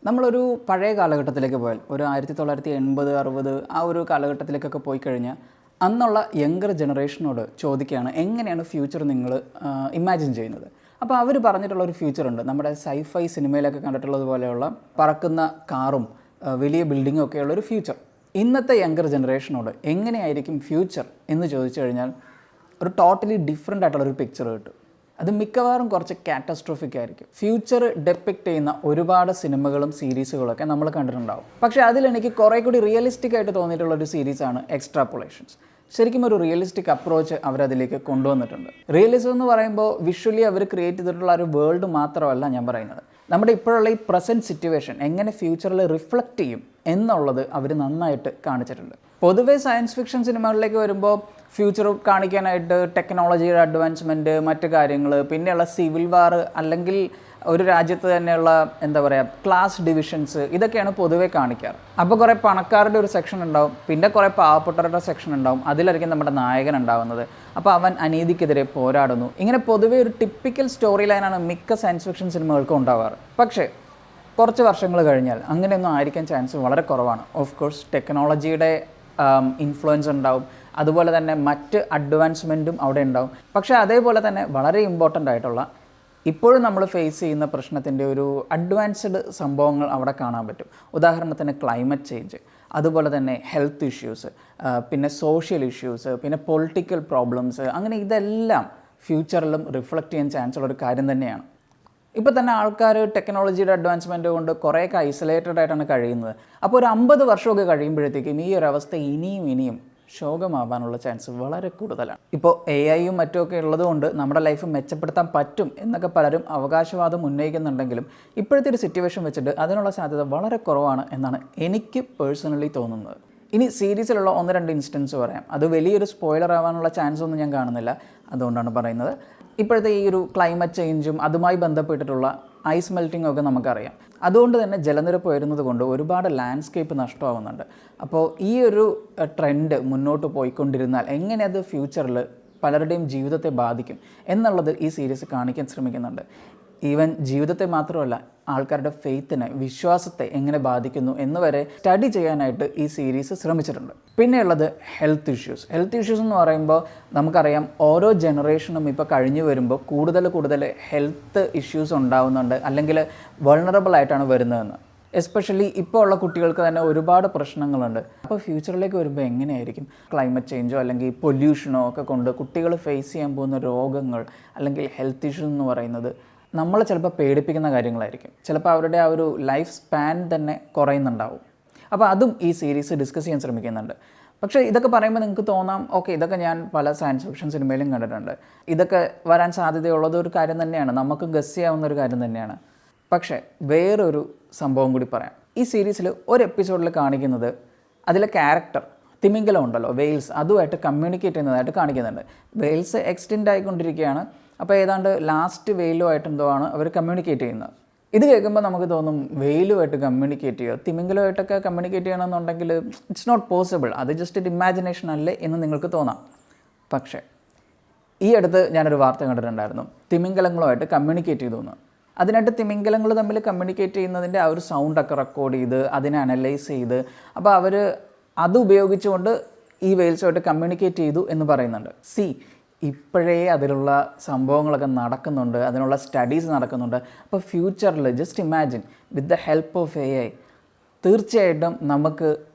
നമ്മളൊരു പഴയ കാലഘട്ടത്തിലേക്ക് പോയാൽ ഒരു 1980, 60 ആ ഒരു കാലഘട്ടത്തിലേക്കൊക്കെ പോയി കഴിഞ്ഞാൽ അന്നുള്ള യങ്കർ ജനറേഷനോട് ചോദിക്കുകയാണ് എങ്ങനെയാണ് ഫ്യൂച്ചർ നിങ്ങൾ ഇമാജിൻ ചെയ്യുന്നത്. അപ്പോൾ അവർ പറഞ്ഞിട്ടുള്ള ഒരു ഫ്യൂച്ചറുണ്ട്, നമ്മുടെ സൈഫൈ സിനിമയിലൊക്കെ കണ്ടിട്ടുള്ളത് പോലെയുള്ള പറക്കുന്ന കാറും വലിയ ബിൽഡിങ്ങും ഒക്കെയുള്ളൊരു ഫ്യൂച്ചർ. ഇന്നത്തെ യങ്കർ ജനറേഷനോട് എങ്ങനെയായിരിക്കും ഫ്യൂച്ചർ എന്ന് ചോദിച്ചു കഴിഞ്ഞാൽ ഒരു ടോട്ടലി ഡിഫറെൻ്റ് ആയിട്ടുള്ളൊരു പിക്ചർ കിട്ടും. അത് മിക്കവാറും കുറച്ച് കാറ്റസ്ട്രോഫിക് ആയിരിക്കും. ഫ്യൂച്ചർ ഡെപ്പിക്റ്റ് ചെയ്യുന്ന ഒരുപാട് സിനിമകളും സീരീസുകളൊക്കെ നമ്മൾ കണ്ടിട്ടുണ്ടാവും. പക്ഷേ അതിലെനിക്ക് കുറേ കൂടി റിയലിസ്റ്റിക് ആയിട്ട് തോന്നിയിട്ടുള്ളൊരു സീരീസാണ് എക്സ്ട്രാപോളേഷൻസ്. ശരിക്കും ഒരു റിയലിസ്റ്റിക് അപ്രോച്ച് അവരതിലേക്ക് കൊണ്ടുവന്നിട്ടുണ്ട്. റിയലിസം എന്ന് പറയുമ്പോൾ വിഷ്വലി അവർ ക്രിയേറ്റ് ചെയ്തിട്ടുള്ള ഒരു വേൾഡ് മാത്രമല്ല ഞാൻ പറയുന്നത്, നമ്മുടെ ഇപ്പോഴുള്ള ഈ പ്രസൻറ്റ് സിറ്റുവേഷൻ എങ്ങനെ ഫ്യൂച്ചറിൽ റിഫ്ലക്റ്റ് ചെയ്യും എന്നുള്ളത് അവർ നന്നായിട്ട് കാണിച്ചിട്ടുണ്ട്. പൊതുവേ സയൻസ് ഫിക്ഷൻ സിനിമകളിലേക്ക് വരുമ്പോൾ ഫ്യൂച്ചർ കാണിക്കാനായിട്ട് ടെക്നോളജിയുടെ അഡ്വാൻസ്മെൻറ്റ്, മറ്റു കാര്യങ്ങൾ, പിന്നെയുള്ള സിവിൽ വാർ, അല്ലെങ്കിൽ ഒരു രാജ്യത്ത് തന്നെയുള്ള എന്താ പറയുക ക്ലാസ് ഡിവിഷൻസ്, ഇതൊക്കെയാണ് പൊതുവേ കാണിക്കാറ്. അപ്പോൾ കുറേ പണക്കാരുടെ ഒരു സെക്ഷൻ ഉണ്ടാവും, പിന്നെ കുറേ പാവപ്പെട്ടവരുടെ സെക്ഷൻ ഉണ്ടാവും. അതിലായിരിക്കും നമ്മുടെ നായകൻ ഉണ്ടാകുന്നത്. അപ്പോൾ അവൻ അനീതിക്കെതിരെ പോരാടുന്നു. ഇങ്ങനെ പൊതുവേ ഒരു ടിപ്പിക്കൽ സ്റ്റോറി ലൈനാണ് മിക്ക സയൻസ് ഫിക്ഷൻ സിനിമകൾക്കും ഉണ്ടാവാറ്. പക്ഷേ കുറച്ച് വർഷങ്ങൾ കഴിഞ്ഞാൽ അങ്ങനെയൊന്നും ആയിരിക്കാൻ ചാൻസ് വളരെ കുറവാണ്. ഓഫ് കോഴ്സ് ടെക്നോളജിയുടെ ഇൻഫ്ലുവൻസ് ഉണ്ടാവും, അതുപോലെ തന്നെ മറ്റ് അഡ്വാൻസ്മെൻറ്റും അവിടെ ഉണ്ടാവും. പക്ഷേ അതേപോലെ തന്നെ വളരെ ഇമ്പോർട്ടൻ്റ് ആയിട്ടുള്ള ഇപ്പോഴും നമ്മൾ ഫേസ് ചെയ്യുന്ന പ്രശ്നത്തിൻ്റെ ഒരു അഡ്വാൻസ്ഡ് സംഭവങ്ങൾ അവിടെ കാണാൻ പറ്റും. ഉദാഹരണത്തിന് ക്ലൈമറ്റ് ചേഞ്ച്, അതുപോലെ തന്നെ ഹെൽത്ത് ഇഷ്യൂസ്, പിന്നെ സോഷ്യൽ ഇഷ്യൂസ്, പിന്നെ പൊളിറ്റിക്കൽ പ്രോബ്ലംസ്, അങ്ങനെ ഇതെല്ലാം ഫ്യൂച്ചറിലും റിഫ്ലക്റ്റ് ചെയ്യാൻ ചാൻസ് ഉള്ളൊരു കാര്യം തന്നെയാണ്. ഇപ്പോൾ തന്നെ ആൾക്കാർ ടെക്നോളജിയുടെ അഡ്വാൻസ്മെൻറ്റ് കൊണ്ട് കുറേയൊക്കെ ഐസൊലേറ്റഡ് ആയിട്ടാണ് കഴിയുന്നത്. അപ്പോൾ ഒരു 50 വർഷമൊക്കെ കഴിയുമ്പോഴത്തേക്കും ഈ ഒരു അവസ്ഥ ഇനിയും ശോകമാവാനുള്ള ചാൻസ് വളരെ കൂടുതലാണ്. ഇപ്പോൾ AI-യും മറ്റുമൊക്കെ ഉള്ളതുകൊണ്ട് നമ്മുടെ ലൈഫ് മെച്ചപ്പെടുത്താൻ പറ്റും എന്നൊക്കെ പലരും അവകാശവാദം ഉന്നയിക്കുന്നുണ്ടെങ്കിലും ഇപ്പോഴത്തെ ഒരു സിറ്റുവേഷൻ വെച്ചിട്ട് അതിനുള്ള സാധ്യത വളരെ കുറവാണ് എന്നാണ് എനിക്ക് പേഴ്സണലി തോന്നുന്നത്. ഇനി സീരീസിലുള്ള 1-2 ഇൻസ്റ്റൻസ് പറയാം. അത് വലിയൊരു സ്പോയിലർ ആവാനുള്ള ചാൻസ് ഒന്നും ഞാൻ കാണുന്നില്ല, അതുകൊണ്ടാണ് പറയുന്നത്. ഇപ്പോഴത്തെ ഈ ഒരു ക്ലൈമറ്റ് ചേഞ്ചും അതുമായി ബന്ധപ്പെട്ടിട്ടുള്ള ഐസ് മെൽറ്റിംഗ് ഒക്കെ നമുക്കറിയാം. അതുകൊണ്ട് തന്നെ ജലനിരപ്പ് ഉയരുന്നത് കൊണ്ട് ഒരുപാട് ലാൻഡ്സ്കേപ്പ് നഷ്ടമാകുന്നുണ്ട്. അപ്പോൾ ഈ ഒരു ട്രെൻഡ് മുന്നോട്ട് പോയിക്കൊണ്ടിരുന്നാൽ എങ്ങനെ അത് ഫ്യൂച്ചറിൽ പലരുടെയും ജീവിതത്തെ ബാധിക്കും എന്നുള്ളത് ഈ സീരീസ് കാണിക്കാൻ ശ്രമിക്കുന്നുണ്ട്. ഈവൻ ജീവിതത്തെ മാത്രമല്ല, ആൾക്കാരുടെ ഫെയ്ത്തിനെ, വിശ്വാസത്തെ എങ്ങനെ ബാധിക്കുന്നു എന്ന് വരെ സ്റ്റഡി ചെയ്യാനായിട്ട് ഈ സീരീസ് ശ്രമിച്ചിട്ടുണ്ട്. പിന്നെയുള്ളത് ഹെൽത്ത് ഇഷ്യൂസ് എന്ന് പറയുമ്പോൾ നമുക്കറിയാം ഓരോ ജനറേഷനും ഇപ്പോൾ കഴിഞ്ഞു വരുമ്പോൾ കൂടുതൽ ഹെൽത്ത് ഇഷ്യൂസ് ഉണ്ടാകുന്നുണ്ട്, അല്ലെങ്കിൽ വൾണറബിൾ ആയിട്ടാണ് വരുന്നതെന്ന്. എസ്പെഷ്യലി ഇപ്പോൾ ഉള്ള കുട്ടികൾക്ക് തന്നെ ഒരുപാട് പ്രശ്നങ്ങളുണ്ട്. അപ്പോൾ ഫ്യൂച്ചറിലേക്ക് വരുമ്പോൾ എങ്ങനെയായിരിക്കും ക്ലൈമറ്റ് ചേഞ്ചോ അല്ലെങ്കിൽ പൊല്യൂഷനോ ഒക്കെ കൊണ്ട് കുട്ടികൾ ഫേസ് ചെയ്യാൻ പോകുന്ന രോഗങ്ങൾ അല്ലെങ്കിൽ ഹെൽത്ത് ഇഷ്യൂസ് എന്ന് പറയുന്നത് നമ്മളെ ചിലപ്പോൾ പേടിപ്പിക്കുന്ന കാര്യങ്ങളായിരിക്കും. ചിലപ്പോൾ അവരുടെ ആ ഒരു ലൈഫ് സ്പാൻ തന്നെ കുറയുന്നുണ്ടാവും. അപ്പോൾ അതും ഈ സീരീസ് ഡിസ്കസ് ചെയ്യാൻ ശ്രമിക്കുന്നുണ്ട്. പക്ഷേ ഇതൊക്കെ പറയുമ്പോൾ നിങ്ങൾക്ക് തോന്നാം, ഓക്കെ, ഇതൊക്കെ ഞാൻ പല സയൻസ് ഫിക്ഷൻ സിനിമയിലും കണ്ടിട്ടുണ്ട്, ഇതൊക്കെ വരാൻ സാധ്യതയുള്ളത് ഒരു കാര്യം തന്നെയാണ്, നമുക്ക് ഗസ് ചെയ്യാവുന്ന ഒരു കാര്യം തന്നെയാണ്. പക്ഷേ വേറൊരു സംഭവം കൂടി പറയാം. ഈ സീരീസിൽ ഒരു എപ്പിസോഡിൽ കാണിക്കുന്നത് അതിലെ ക്യാരക്ടർ തിമിംഗലം ഉണ്ടല്ലോ, വെയിൽസ്, അതുമായിട്ട് കമ്മ്യൂണിക്കേറ്റ് ചെയ്യുന്നതായിട്ട് കാണിക്കുന്നുണ്ട്. വെയിൽസ് എക്സ്റ്റെൻഡ് ആയിക്കൊണ്ടിരിക്കുകയാണ്. അപ്പോൾ ഏതാണ്ട് ലാസ്റ്റ് വെയിലുമായിട്ട് എന്തോ ആണ് അവർ കമ്മ്യൂണിക്കേറ്റ് ചെയ്യുന്നത്. ഇത് കേൾക്കുമ്പോൾ നമുക്ക് തോന്നും വെയിലുമായിട്ട് കമ്മ്യൂണിക്കേറ്റ് ചെയ്യുക, തിമിംഗലമായിട്ടൊക്കെ കമ്മ്യൂണിക്കേറ്റ് ചെയ്യണമെന്നുണ്ടെങ്കിൽ ഇറ്റ്സ് നോട്ട് പോസിബിൾ, അത് ജസ്റ്റ് ഒരു ഇമാജിനേഷൻ അല്ലേ എന്ന് നിങ്ങൾക്ക് തോന്നാം. പക്ഷേ ഈ അടുത്ത് ഞാനൊരു വാർത്ത കണ്ടിട്ടുണ്ടായിരുന്നു, തിമിംഗലങ്ങളുമായിട്ട് കമ്മ്യൂണിക്കേറ്റ് ചെയ്തു എന്ന്. അതിനായിട്ട് തിമിംഗലങ്ങൾ തമ്മിൽ കമ്മ്യൂണിക്കേറ്റ് ചെയ്യുന്നതിൻ്റെ ആ ഒരു സൗണ്ടൊക്കെ റെക്കോർഡ് ചെയ്ത് അതിനെ അനലൈസ് ചെയ്ത് അപ്പോൾ അവർ അത് ഉപയോഗിച്ചുകൊണ്ട് ഈ വെയിൽസുമായിട്ട് കമ്മ്യൂണിക്കേറ്റ് ചെയ്തു എന്ന് പറയുന്നുണ്ട്. ഇപ്പോഴേ അതിലുള്ള സംഭവങ്ങളൊക്കെ നടക്കുന്നുണ്ട്, അതിനുള്ള സ്റ്റഡീസ് നടക്കുന്നുണ്ട്. അപ്പോൾ ഫ്യൂച്ചറിൽ just imagine with the help of AI തീർച്ചയായിട്ടും നമുക്ക്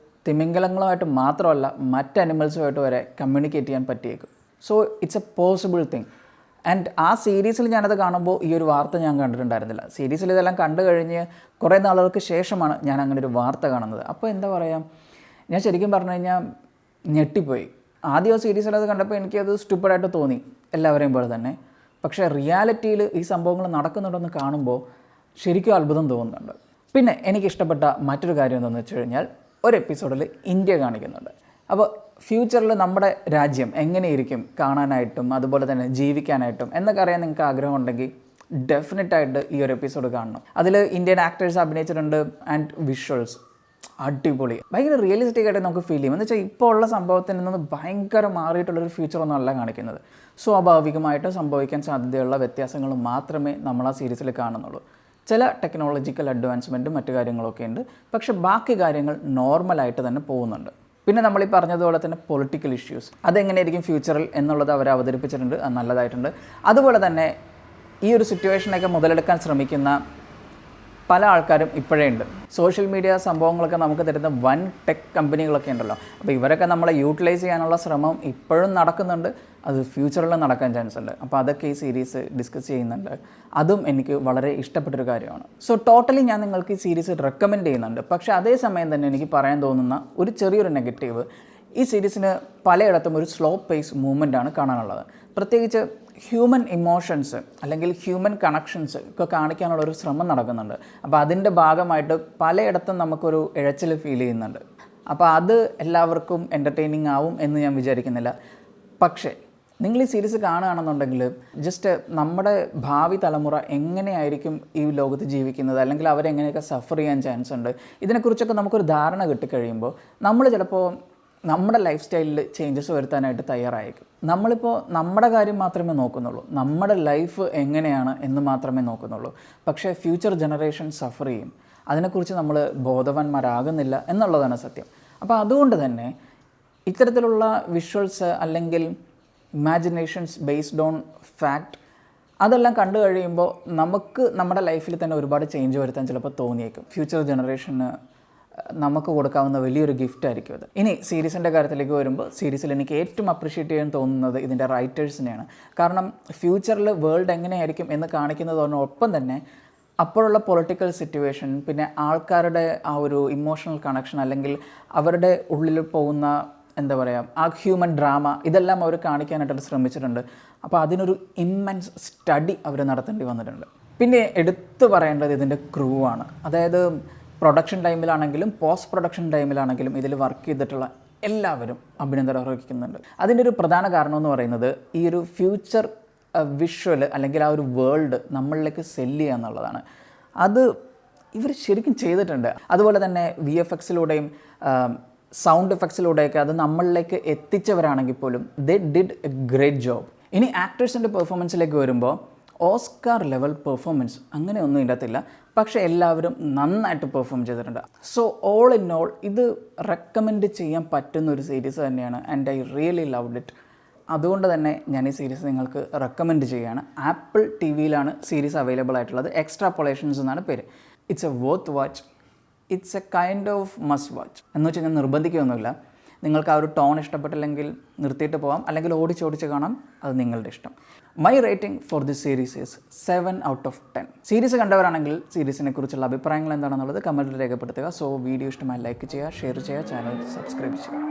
തിമിംഗലങ്ങളുമായിട്ട് മാത്രമല്ല മറ്റ് അനിമൽസുമായിട്ട് വരെ കമ്മ്യൂണിക്കേറ്റ് ചെയ്യാൻ പറ്റിയേക്കും. So it's a possible thing. And ആ സീരീസിൽ ഞാനത് കാണുമ്പോൾ ഈ ഒരു വാർത്ത ഞാൻ കണ്ടിട്ടുണ്ടായിരുന്നില്ല. സീരീസിൽ ഇതെല്ലാം കണ്ടു കഴിഞ്ഞ് കുറേ നാളുകൾക്ക് ശേഷമാണ് ഞാൻ അങ്ങനെ ഒരു വാർത്ത കാണുന്നത്. അപ്പോൾ എന്താ പറയുക, ഞാൻ ശരിക്കും പറഞ്ഞു കഴിഞ്ഞാൽ ഞെട്ടിപ്പോയി. ആദ്യം ആ സീരീസിൽ അത് കണ്ടപ്പോൾ എനിക്കത് സ്റ്റുപ്പിഡായിട്ട് തോന്നി, എല്ലാവരെയും പോലെ തന്നെ. പക്ഷേ റിയാലിറ്റിയിൽ ഈ സംഭവങ്ങൾ നടക്കുന്നുണ്ടെന്ന് കാണുമ്പോൾ ശരിക്കും അത്ഭുതം തോന്നുന്നുണ്ട്. പിന്നെ എനിക്കിഷ്ടപ്പെട്ട മറ്റൊരു കാര്യം എന്താണെന്ന് വെച്ച് കഴിഞ്ഞാൽ ഒരു എപ്പിസോഡിൽ ഇന്ത്യ കാണിക്കുന്നുണ്ട്. അപ്പോൾ ഫ്യൂച്ചറിൽ നമ്മുടെ രാജ്യം എങ്ങനെയിരിക്കും കാണാനായിട്ടും അതുപോലെ തന്നെ ജീവിക്കാനായിട്ടും എന്നൊക്കെ അറിയാൻ നിങ്ങൾക്ക് ആഗ്രഹമുണ്ടെങ്കിൽ ഡെഫിനറ്റായിട്ട് ഈ ഒരു എപ്പിസോഡ് കാണണം. അതിൽ ഇന്ത്യൻ ആക്ടേഴ്സ് അഭിനയിച്ചിട്ടുണ്ട് ആൻഡ് വിഷ്വൽസ് അടിപൊളി, ഭയങ്കര റിയലിസ്റ്റിക് ആയിട്ട് നമുക്ക് ഫീൽ ചെയ്യും. എന്ന് വെച്ചാൽ ഇപ്പോൾ ഉള്ള സംഭവത്തിൽ നിന്ന് ഭയങ്കര മാറിയിട്ടുള്ളൊരു ഫ്യൂച്ചറൊന്നും അല്ല കാണിക്കുന്നത്. സ്വാഭാവികമായിട്ട് സംഭവിക്കാൻ സാധ്യതയുള്ള വ്യത്യാസങ്ങൾ മാത്രമേ നമ്മൾ ആ സീരീസിൽ കാണുന്നുള്ളൂ. ചില ടെക്നോളജിക്കൽ അഡ്വാൻസ്മെൻറ്റും മറ്റു കാര്യങ്ങളൊക്കെ ഉണ്ട്, പക്ഷേ ബാക്കി കാര്യങ്ങൾ നോർമലായിട്ട് തന്നെ പോകുന്നുണ്ട്. പിന്നെ നമ്മൾ ഈ പറഞ്ഞതുപോലെ തന്നെ പൊളിറ്റിക്കൽ ഇഷ്യൂസ് അതെങ്ങനെയായിരിക്കും ഫ്യൂച്ചറിൽ എന്നുള്ളത് അവർ അവതരിപ്പിച്ചിട്ടുണ്ട്, അത് നല്ലതായിട്ടുണ്ട്. അതുപോലെ തന്നെ ഈ ഒരു സിറ്റുവേഷനൊക്കെ മുതലെടുക്കാൻ ശ്രമിക്കുന്ന പല ആൾക്കാരും ഇപ്പോഴേ ഉണ്ട്. സോഷ്യൽ മീഡിയ സംഭവങ്ങളൊക്കെ നമുക്ക് തരുന്ന വൻ ടെക് കമ്പനികളൊക്കെ ഉണ്ടല്ലോ, അപ്പോൾ ഇവരൊക്കെ നമ്മളെ യൂട്ടിലൈസ് ചെയ്യാനുള്ള ശ്രമം ഇപ്പോഴും നടക്കുന്നുണ്ട്, അത് ഫ്യൂച്ചറിൽ നടക്കാൻ ചാൻസ് ഉണ്ട്. അപ്പോൾ അതൊക്കെ ഈ സീരീസ് ഡിസ്കസ് ചെയ്യുന്നുണ്ട്. അതും എനിക്ക് വളരെ ഇഷ്ടപ്പെട്ടൊരു കാര്യമാണ്. സോ ടോട്ടലി ഞാൻ നിങ്ങൾക്ക് ഈ സീരീസ് റെക്കമെൻഡ് ചെയ്യുന്നുണ്ട്. പക്ഷേ അതേസമയം തന്നെ എനിക്ക് പറയാൻ തോന്നുന്ന ഒരു ചെറിയൊരു നെഗറ്റീവ്, ഈ സീരീസിന് പലയിടത്തും ഒരു സ്ലോ പേസ് മൂവ്മെൻ്റാണ് കാണാനുള്ളത്. പ്രത്യേകിച്ച് ഹ്യൂമൻ ഇമോഷൻസ് അല്ലെങ്കിൽ ഹ്യൂമൻ കണക്ഷൻസ് ഒക്കെ കാണിക്കാനുള്ളൊരു ശ്രമം നടക്കുന്നുണ്ട്. അപ്പോൾ അതിൻ്റെ ഭാഗമായിട്ട് പലയിടത്തും നമുക്കൊരു ഇഴച്ചിൽ ഫീൽ ചെയ്യുന്നുണ്ട്. അപ്പോൾ അത് എല്ലാവർക്കും എൻ്റർടൈനിങ് ആവും എന്ന് ഞാൻ വിചാരിക്കുന്നില്ല. പക്ഷേ നിങ്ങൾ ഈ സീരീസ് കാണുകയാണെന്നുണ്ടെങ്കിൽ ജസ്റ്റ് നമ്മുടെ ഭാവി തലമുറ എങ്ങനെയായിരിക്കും ഈ ലോകത്ത് ജീവിക്കുന്നത്, അല്ലെങ്കിൽ അവരെങ്ങനെയൊക്കെ സഫർ ചെയ്യാൻ ചാൻസ് ഉണ്ട്, ഇതിനെക്കുറിച്ചൊക്കെ നമുക്കൊരു ധാരണ കിട്ടിക്കഴിയുമ്പോൾ നമ്മൾ ചിലപ്പോൾ നമ്മുടെ ലൈഫ് സ്റ്റൈലിൽ ചേഞ്ചസ് വരുത്താനായിട്ട് തയ്യാറായിരിക്കും. നമ്മളിപ്പോൾ നമ്മുടെ കാര്യം മാത്രമേ നോക്കുന്നുള്ളൂ, നമ്മുടെ ലൈഫ് എങ്ങനെയാണ് എന്ന് മാത്രമേ നോക്കുന്നുള്ളൂ. പക്ഷേ ഫ്യൂച്ചർ ജനറേഷൻ സഫർ ചെയ്യും, അതിനെക്കുറിച്ച് നമ്മൾ ബോധവാന്മാരാകുന്നില്ല എന്നുള്ളതാണ് സത്യം. അപ്പോൾ അതുകൊണ്ട് തന്നെ ഇത്തരത്തിലുള്ള വിഷ്വൽസ് അല്ലെങ്കിൽ ഇമാജിനേഷൻസ് ബേസ്ഡ് ഓൺ ഫാക്റ്റ് അതെല്ലാം കണ്ടു കഴിയുമ്പോൾ നമുക്ക് നമ്മുടെ ലൈഫിൽ തന്നെ ഒരുപാട് ചേഞ്ച് വരുത്താൻ ചിലപ്പോൾ തോന്നിയേക്കും. ഫ്യൂച്ചർ ജനറേഷന് നമുക്ക് കൊടുക്കാവുന്ന വലിയൊരു ഗിഫ്റ്റ് ആയിരിക്കും അത്. ഇനി സീരീസിൻ്റെ കാര്യത്തിലേക്ക് വരുമ്പോൾ സീരീസിൽ എനിക്ക് ഏറ്റവും അപ്രിഷ്യേറ്റ് ചെയ്യാൻ തോന്നുന്നത് ഇതിൻ്റെ റൈറ്റേഴ്സിനെയാണ്. കാരണം ഫ്യൂച്ചറിൽ വേൾഡ് എങ്ങനെയായിരിക്കും എന്ന് കാണിക്കുന്നതോടൊപ്പം തന്നെ അപ്പോഴുള്ള പൊളിറ്റിക്കൽ സിറ്റുവേഷൻ, പിന്നെ ആൾക്കാരുടെ ആ ഒരു ഇമോഷണൽ കണക്ഷൻ, അല്ലെങ്കിൽ അവരുടെ ഉള്ളിൽ പോകുന്ന എന്താ പറയുക ആ ഹ്യൂമൻ ഡ്രാമ, ഇതെല്ലാം അവർ കാണിക്കാനായിട്ട് ശ്രമിച്ചിട്ടുണ്ട്. അപ്പോൾ അതിനൊരു ഇമ്മൻസ് സ്റ്റഡി അവർ നടത്തേണ്ടി വന്നിട്ടുണ്ട്. പിന്നെ എടുത്തു പറയേണ്ടത് ഇതിൻ്റെ ക്രൂ ആണ്. അതായത് പ്രൊഡക്ഷൻ ടൈമിലാണെങ്കിലും പോസ്റ്റ് പ്രൊഡക്ഷൻ ടൈമിലാണെങ്കിലും ഇതിൽ വർക്ക് ചെയ്തിട്ടുള്ള എല്ലാവരും അഭിനന്ദനം അർഹിക്കുന്നുണ്ട്. അതിൻ്റെ ഒരു പ്രധാന കാരണം എന്ന് പറയുന്നത് ഈ ഒരു ഫ്യൂച്ചർ വിഷ്വൽ അല്ലെങ്കിൽ ആ ഒരു വേൾഡ് നമ്മളിലേക്ക് സെല്ല് ചെയ്യുക എന്നുള്ളതാണ്. അത് ഇവർ ശരിക്കും ചെയ്തിട്ടുണ്ട്. അതുപോലെ തന്നെ VFXിലൂടെയും സൗണ്ട് എഫക്ട്സിലൂടെയൊക്കെ അത് നമ്മളിലേക്ക് എത്തിച്ചവരാണെങ്കിൽ പോലും they did A great job. ഇനി ആക്ടേഴ്സിൻ്റെ പെർഫോമൻസിലേക്ക് വരുമ്പോൾ ഓസ്കാർ ലെവൽ പെർഫോമൻസ് അങ്ങനെയൊന്നും ഇല്ലത്തില്ല, പക്ഷേ എല്ലാവരും നന്നായിട്ട് പെർഫോം ചെയ്തിട്ടുണ്ട്. സോ ഓൾ ഇൻ ഓൾ ഇത് റെക്കമെൻഡ് ചെയ്യാൻ പറ്റുന്ന ഒരു സീരീസ് തന്നെയാണ്. And I really loved it. അതുകൊണ്ട് തന്നെ ഞാൻ ഈ സീരീസ് നിങ്ങൾക്ക് റെക്കമെൻഡ് ചെയ്യുകയാണ്. ആപ്പിൾ TVയിലാണ് സീരീസ് അവൈലബിൾ ആയിട്ടുള്ളത്. എക്സ്ട്രാപോളേഷൻസ് എന്നാണ് പേര്. It's A worth watch. It's A kind of must watch എന്ന് വെച്ചാൽ ഞാൻ നിർബന്ധിക്കുകയൊന്നുമില്ല. നിങ്ങൾക്ക് ആ ഒരു ടോൺ ഇഷ്ടപ്പെട്ടില്ലെങ്കിൽ നിർത്തിയിട്ട് പോകാം, അല്ലെങ്കിൽ ഓടിച്ചോടിച്ച് കാണാം, അത് നിങ്ങളുടെ ഇഷ്ടം. My rating for this series is 7 out of 10. Series കണ്ടവരാണെങ്കിൽ സീരീസിനെ കുറിച്ചുള്ള അഭിപ്രായങ്ങൾ എന്താണെന്നുള്ളത് കമൻറ്റിൽ രേഖപ്പെടുത്തുക. സോ വീഡിയോ ഇഷ്ടമായി ലൈക്ക് ചെയ്യുക, ഷെയർ ചെയ്യുക, ചാനൽ സബ്സ്ക്രൈബ് ചെയ്യുക.